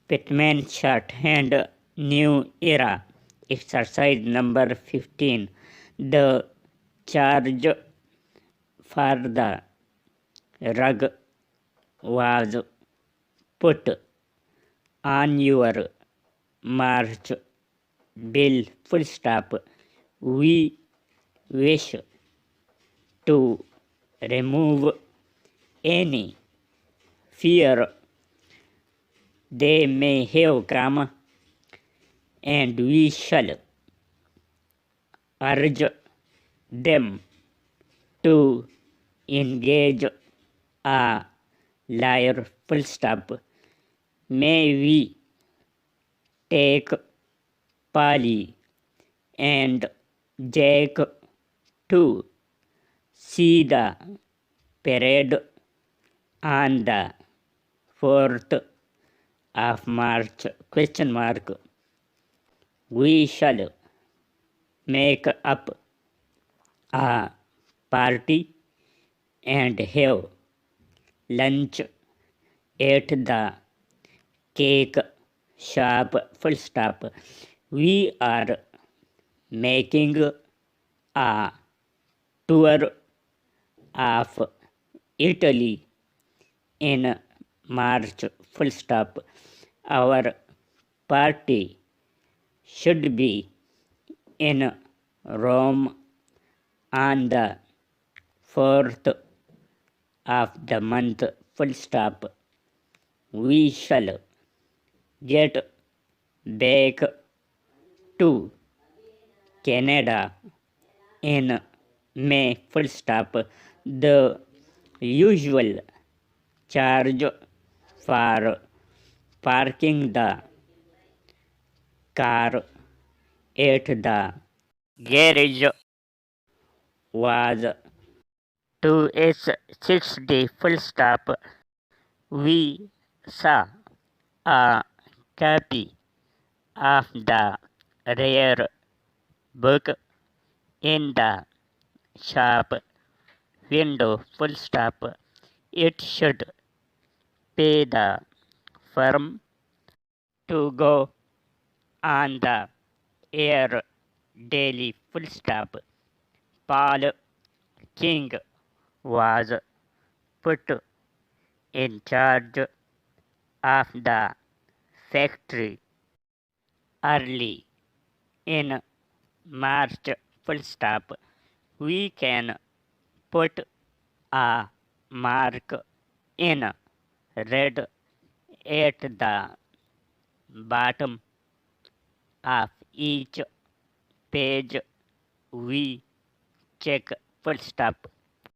Pitman Shorthand New Era. Exercise number 15. The charge for the rug was put on your march bill. Full stop. We wish to remove any fear they may have come, and we shall urge them to engage a lawyer. Full stop. May we take Polly and Jack to see the parade on the 4th of March? Question mark. We shall make up a party and have lunch at the cake shop. Full stop. We are making a tour of Italy in March. Full stop. Our party should be in Rome on the 4th of the month. Full stop. We shall get back to Canada in May. Full stop. The usual charge for parking the car at the garage was $2.60. Full stop. We saw a copy of the rare book in the shop window. Full stop. It should pay the firm to go on the air daily. Full stop. Paul King was put in charge of the factory early in March. Full stop. We can put a mark in red at the bottom of each page we check. Full stop.